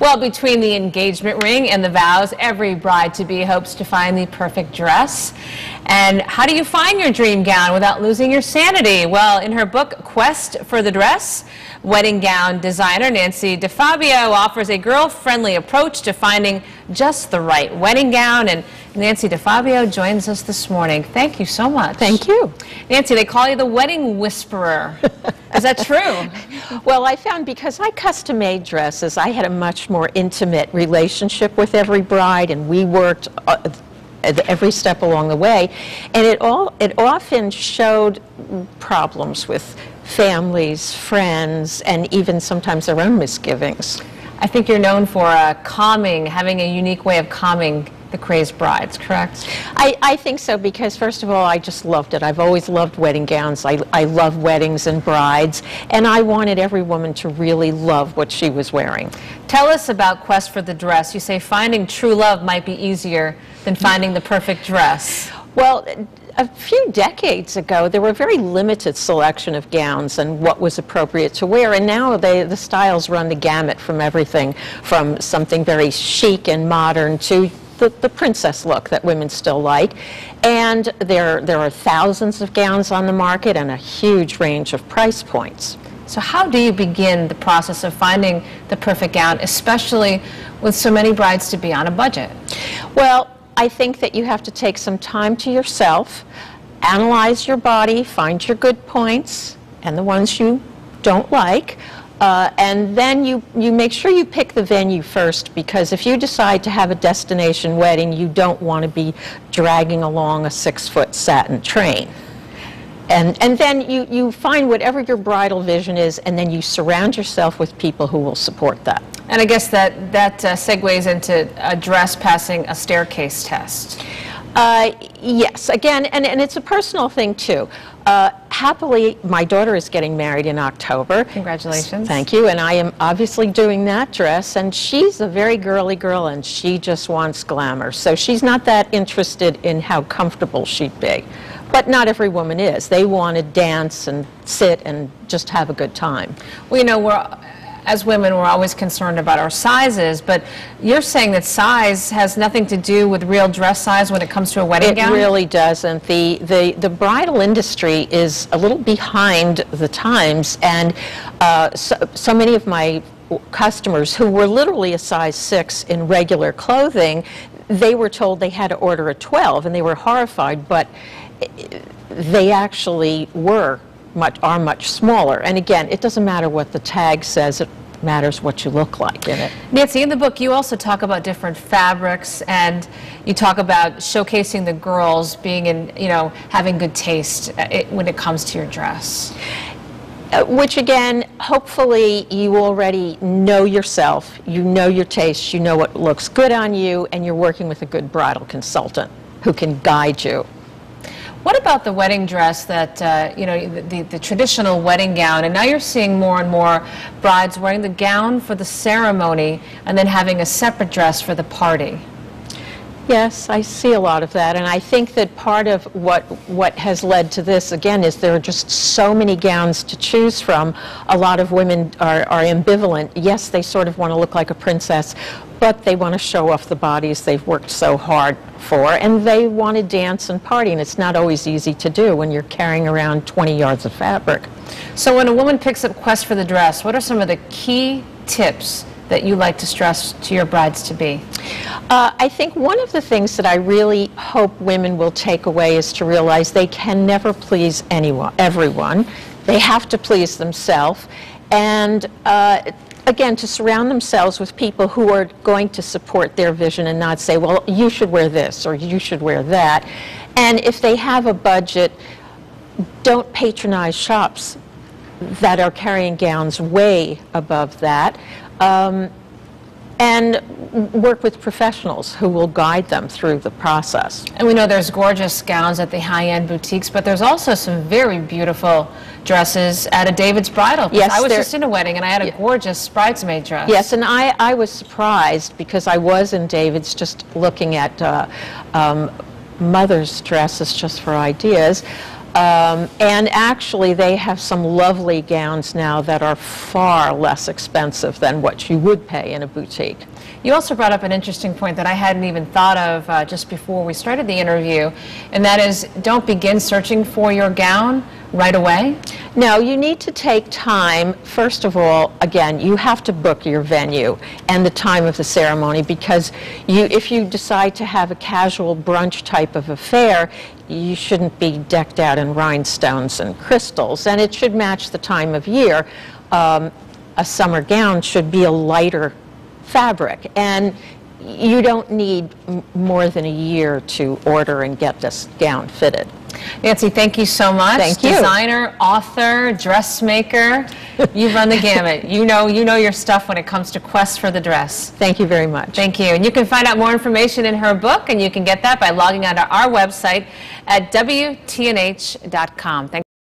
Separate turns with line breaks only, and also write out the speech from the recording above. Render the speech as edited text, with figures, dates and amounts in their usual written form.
Well, between the engagement ring and the vows, every bride-to-be hopes to find the perfect dress. And how do you find your dream gown without losing your sanity? Well, in her book, Quest for the Dress, wedding gown designer Nancy Di Fabbio offers a girl-friendly approach to finding just the right wedding gown. And Nancy Di Fabbio joins us this morning. Thank you so much.
Thank you.
Nancy, they call you the wedding whisperer. Is that true?
Well, I found because I custom-made dresses, I had a much more intimate relationship with every bride, and we worked every step along the way, and it often showed problems with families, friends, and even sometimes their own misgivings.
I think you're known for having a unique way of calming the crazed brides, correct?
I think so, because first of all, I just loved it. I've always loved wedding gowns. I love weddings and brides, and I wanted every woman to really love what she was wearing.
Tell us about Quest for the Dress. You say finding true love might be easier than finding the perfect dress.
Well, a few decades ago, there were a very limited selection of gowns and what was appropriate to wear, and now the styles run the gamut from everything from something very chic and modern to the princess look that women still like. And there are thousands of gowns on the market and a huge range of price points.
So how do you begin the process of finding the perfect gown, especially with so many brides to be on a budget?
Well, I think that you have to take some time to yourself, analyze your body, find your good points and the ones you don't like, and then you make sure you pick the venue first, because if you decide to have a destination wedding, you don't want to be dragging along a 6-foot satin train. And then you find whatever your bridal vision is, and then you surround yourself with people who will support that.
And I guess that segues into a dress passing a staircase test.
Yes, again, and it's a personal thing too. Happily, my daughter is getting married in October.
Congratulations.
Thank you, and I am obviously doing that dress, and she's a very girly girl, and she just wants glamour. So she's not that interested in how comfortable she'd be. But not every woman is. They want to dance and sit and just have a good time.
Well, you know, as women, we're always concerned about our sizes, but you're saying that size has nothing to do with real dress size when it comes to a wedding gown?
It really doesn't. The bridal industry is a little behind the times, and so many of my customers who were literally a size 6 in regular clothing, they were told they had to order a 12, and they were horrified, but they actually are much smaller. And again, it doesn't matter what the tag says, it matters what you look like in it.
Nancy, in the book you also talk about different fabrics, and you talk about showcasing the girls being having good taste when it comes to your dress.
Which again, hopefully you already know yourself, you know your taste, you know what looks good on you, and you're working with a good bridal consultant who can guide you.
What about the wedding dress that, the traditional wedding gown, and now you're seeing more and more brides wearing the gown for the ceremony and then having a separate dress for the party?
Yes, I see a lot of that, and I think that part of what has led to this, again, is there are just so many gowns to choose from. A lot of women are ambivalent. Yes, they sort of want to look like a princess, but they want to show off the bodies they've worked so hard for, and they want to dance and party, and it's not always easy to do when you're carrying around 20 yards of fabric.
So when a woman picks up Quest for the Dress, what are some of the key tips that you like to stress to your brides-to-be?
I think one of the things that I really hope women will take away is to realize they can never please everyone. They have to please themselves, and again, to surround themselves with people who are going to support their vision and not say, well, you should wear this or you should wear that. And if they have a budget, don't patronize shops that are carrying gowns way above that. And work with professionals who will guide them through the process.
And we know there's gorgeous gowns at the high-end boutiques, but there's also some very beautiful dresses at a David's Bridal.
Yes,
I was just in a wedding and I had a gorgeous bridesmaid dress.
Yes, and I was surprised because I was in David's just looking at mother's dresses just for ideas. And actually, they have some lovely gowns now that are far less expensive than what you would pay in a boutique.
You also brought up an interesting point that I hadn't even thought of just before we started the interview, and that is, don't begin searching for your gown right away.
No, you need to take time. First of all, again, you have to book your venue and the time of the ceremony, because if you decide to have a casual brunch type of affair, you shouldn't be decked out in rhinestones and crystals, and it should match the time of year. A summer gown should be a lighter fabric, and you don't need more than a year to order and get this gown fitted.
Nancy, thank you so much.
Thank you.
Designer, author, dressmaker, you run the gamut. You know your stuff when it comes to Quest for the Dress.
Thank you very much.
Thank you. And you can find out more information in her book, and you can get that by logging on to our website at WTNH.com.